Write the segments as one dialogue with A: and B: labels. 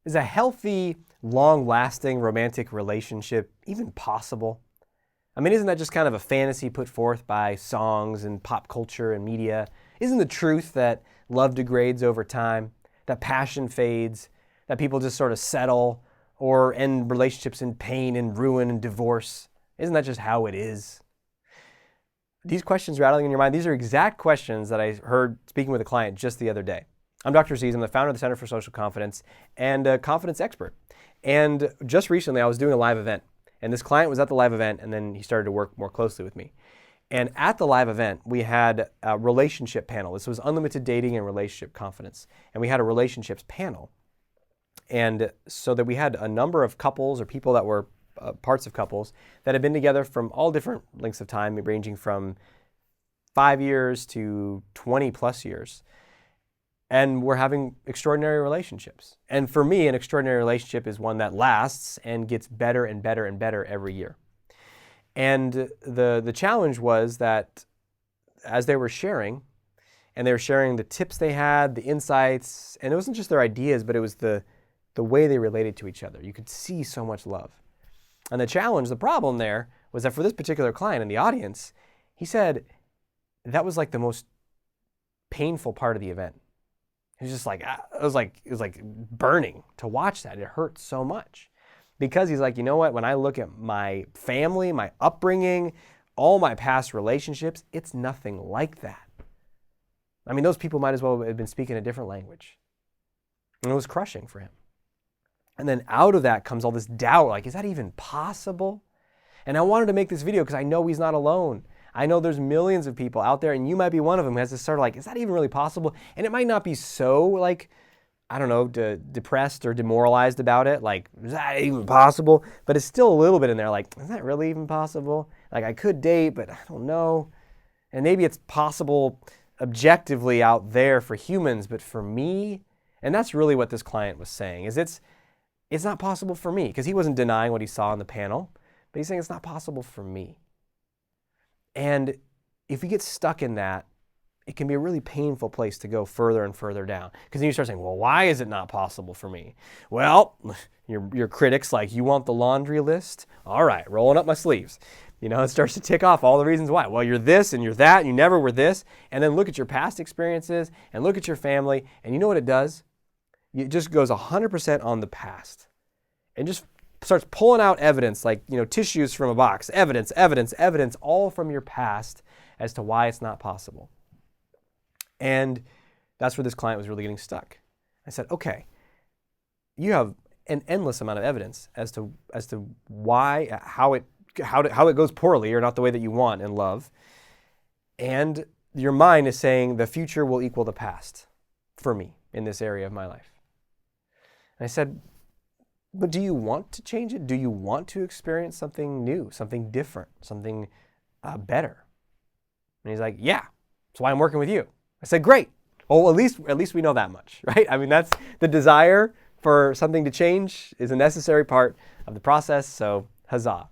A: Is a healthy, long-lasting romantic relationship even possible? I mean, isn't that just kind of a fantasy put forth by songs and pop culture and media? Isn't the truth that love degrades over time, that passion fades, that people just sort of settle or end relationships in pain and ruin and divorce? Isn't that just how it is? These questions rattling in your mind, these are exact questions that I heard speaking with a client just the other day. I'm Dr. Aziz. I'm the founder of the Center for Social Confidence and a confidence expert. And just recently, I was doing a live event. And this client was at the live event, and then he started to work more closely with me. And at the live event, we had a relationship panel. This was unlimited dating and relationship confidence. And we had a relationships panel. And so that we had a number of couples or people that were parts of couples that had been together from all different lengths of time, ranging from 5 years to 20 plus years. And we're having extraordinary relationships. And for me, an extraordinary relationship is one that lasts and gets better and better and better every year. And the challenge was that as they were sharing, and they were sharing the tips they had, the insights, and it wasn't just their ideas, but it was the way they related to each other. You could see so much love. And the challenge, the problem there, was that for this particular client in the audience, he said that was like the most painful part of the event. It was just like, it was like burning to watch that. It hurt so much because he's like, you know what? When I look at my family, my upbringing, all my past relationships, it's nothing like that. I mean, those people might as well have been speaking a different language. And it was crushing for him. And then out of that comes all this doubt, like, is that even possible? And I wanted to make this video because I know he's not alone. I know there's millions of people out there, and you might be one of them who has this sort of like, is that even really possible? And it might not be so like, I don't know, depressed or demoralized about it. Like, is that even possible? But it's still a little bit in there like, is that really even possible? Like, I could date, but I don't know. And maybe it's possible objectively out there for humans, but for me, and that's really what this client was saying, is it's not possible for me, because he wasn't denying what he saw on the panel, but he's saying it's not possible for me. And if you get stuck in that, it can be a really painful place to go further and further down. Because then you start saying, well, why is it not possible for me? Well, your critics like, you want the laundry list? All right, rolling up my sleeves. You know, it starts to tick off all the reasons why. Well, you're this and you're that and you never were this. And then look at your past experiences and look at your family. And you know what it does? It just goes 100% on the past and just starts pulling out evidence, like, you know, tissues from a box, evidence, all from your past as to why it's not possible. And that's where this client was really getting stuck. I said, okay, you have an endless amount of evidence as to why, how it goes poorly or not the way that you want in love. And your mind is saying the future will equal the past for me in this area of my life. And I said, but do you want to change it? Do you want to experience something new, something different, something better? And he's like, yeah, that's why I'm working with you. I said, great. Oh, at least we know that much, right? I mean, that's the desire for something to change is a necessary part of the process, so huzzah.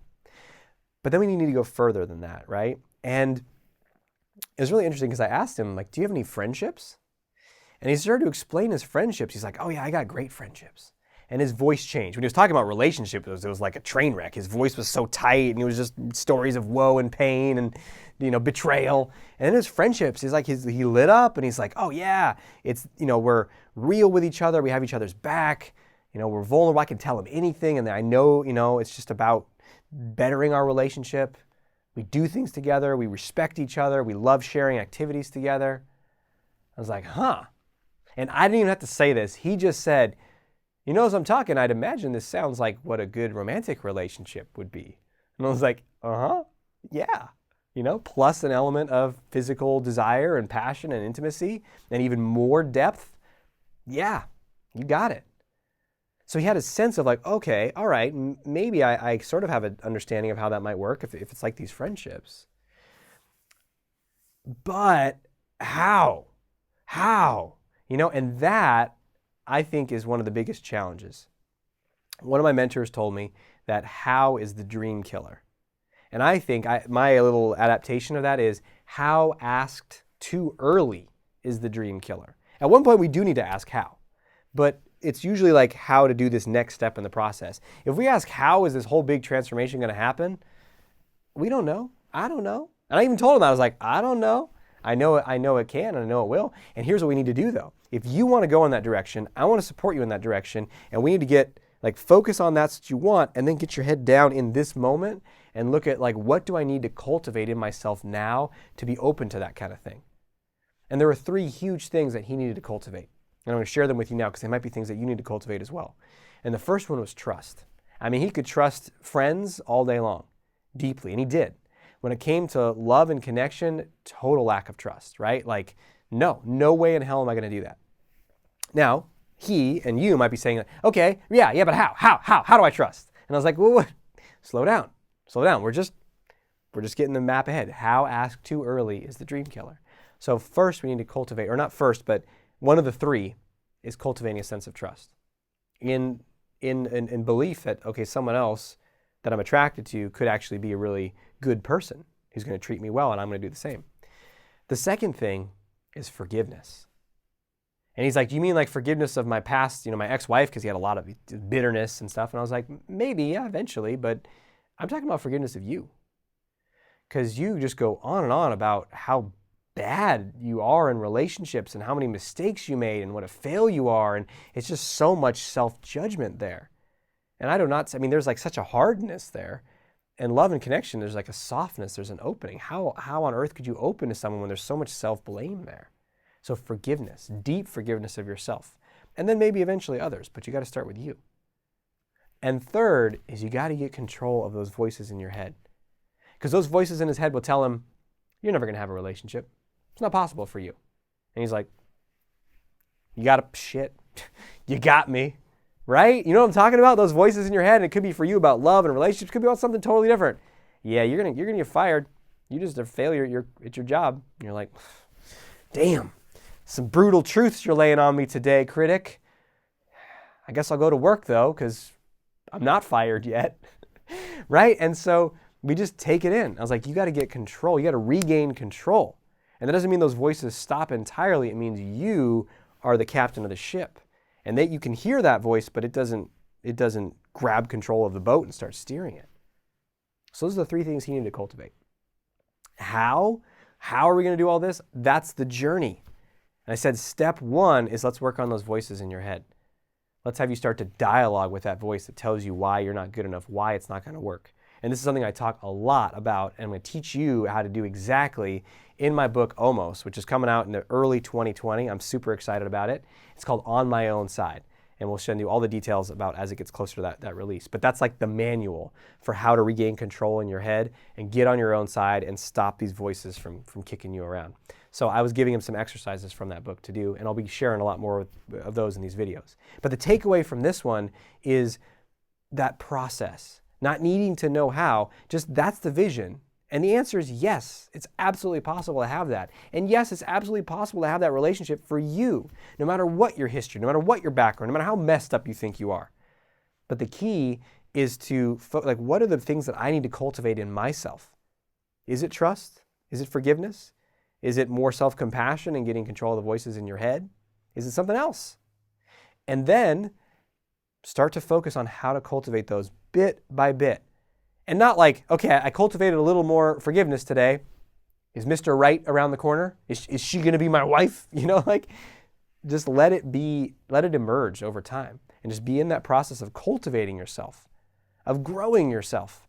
A: But then we need to go further than that, right? And it was really interesting because I asked him, like, do you have any friendships? And he started to explain his friendships. He's like, oh yeah, I got great friendships. And his voice changed. When he was talking about relationships, it was like a train wreck. His voice was so tight, and it was just stories of woe and pain and, you know, betrayal. And in his friendships, he's like, he lit up, and he's like, oh yeah, it's, you know, we're real with each other. We have each other's back. You know, we're vulnerable. I can tell him anything, and I know, you know, it's just about bettering our relationship. We do things together. We respect each other. We love sharing activities together. I was like, huh. And I didn't even have to say this. He just said, you know, as I'm talking, I'd imagine this sounds like what a good romantic relationship would be. And I was like, yeah. You know, plus an element of physical desire and passion and intimacy and even more depth. Yeah, you got it. So he had a sense of like, okay, all right, maybe I sort of have an understanding of how that might work if it's like these friendships. But how? How? You know, and that, I think, is one of the biggest challenges. One of my mentors told me that how is the dream killer. And I think my little adaptation of that is how asked too early is the dream killer. At one point, we do need to ask how. But it's usually like how to do this next step in the process. If we ask how is this whole big transformation going to happen, we don't know. I don't know. And I even told him that. I was like, I don't know. I know it can, and I know it will. And here's what we need to do though. If you want to go in that direction, I want to support you in that direction, and we need to get focus on that's what you want, and then get your head down in this moment and look at what do I need to cultivate in myself now to be open to that kind of thing. And there were 3 huge things that he needed to cultivate. And I'm going to share them with you now because they might be things that you need to cultivate as well. And the first one was trust. I mean, he could trust friends all day long, deeply, and he did. When it came to love and connection, total lack of trust, right? No way in hell am I going to do that. Now, he and you might be saying, okay, yeah, but how do I trust? And I was like, well, slow down. We're just getting the map ahead. How asked too early is the dream killer. So first we need to cultivate, or not first, but one of the 3 is cultivating a sense of trust in belief that, okay, someone else that I'm attracted to could actually be a really good person who's going to treat me well, and I'm going to do the same. The second thing is forgiveness. And he's like, do you mean forgiveness of my past, my ex-wife, because he had a lot of bitterness and stuff? And I was like, maybe, yeah, eventually, but I'm talking about forgiveness of you. Because you just go on and on about how bad you are in relationships and how many mistakes you made and what a fail you are, and it's just so much self-judgment there. And there's such a hardness there. And love and connection, there's a softness, there's an opening. How on earth could you open to someone when there's so much self-blame there? So forgiveness, deep forgiveness of yourself. And then maybe eventually others, but you got to start with you. And third is you got to get control of those voices in your head. Because those voices in his head will tell him, you're never going to have a relationship. It's not possible for you. And he's like, you got me. Right? You know what I'm talking about? Those voices in your head, and it could be for you about love and relationships, it could be about something totally different. Yeah, you're gonna get fired. You're just a failure at your job. And you're like, damn, some brutal truths you're laying on me today, critic. I guess I'll go to work though, because I'm not fired yet. Right? And so we just take it in. I was like, you got to get control. You got to regain control. And that doesn't mean those voices stop entirely. It means you are the captain of the ship. And that you can hear that voice, but it doesn't grab control of the boat and start steering it. So those are the 3 things he needed to cultivate. How? How are we going to do all this? That's the journey. And I said step 1 is let's work on those voices in your head. Let's have you start to dialogue with that voice that tells you why you're not good enough, why it's not going to work. And this is something I talk a lot about, and I'm going to teach you how to do exactly in my book, Almost, which is coming out in the early 2020. I'm super excited about it. It's called On My Own Side, and we'll send you all the details about as it gets closer to that release. But that's the manual for how to regain control in your head and get on your own side and stop these voices from kicking you around. So I was giving him some exercises from that book to do, and I'll be sharing a lot more of those in these videos. But the takeaway from this one is that process. Not needing to know how, just that's the vision. And the answer is yes, it's absolutely possible to have that. And yes, it's absolutely possible to have that relationship for you, no matter what your history, no matter what your background, no matter how messed up you think you are. But the key is to, what are the things that I need to cultivate in myself? Is it trust? Is it forgiveness? Is it more self-compassion and getting control of the voices in your head? Is it something else? And then start to focus on how to cultivate those bit by bit. And not okay, I cultivated a little more forgiveness today. Is Mr. Right around the corner? Is she going to be my wife? Just let it emerge over time. And just be in that process of cultivating yourself, of growing yourself.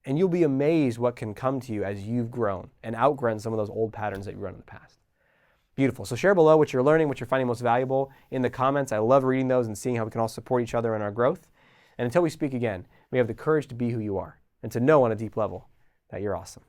A: And you'll be amazed what can come to you as you've grown and outgrown some of those old patterns that you run in the past. Beautiful. So share below what you're learning, what you're finding most valuable in the comments. I love reading those and seeing how we can all support each other in our growth. And until we speak again, we have the courage to be who you are and to know on a deep level that you're awesome.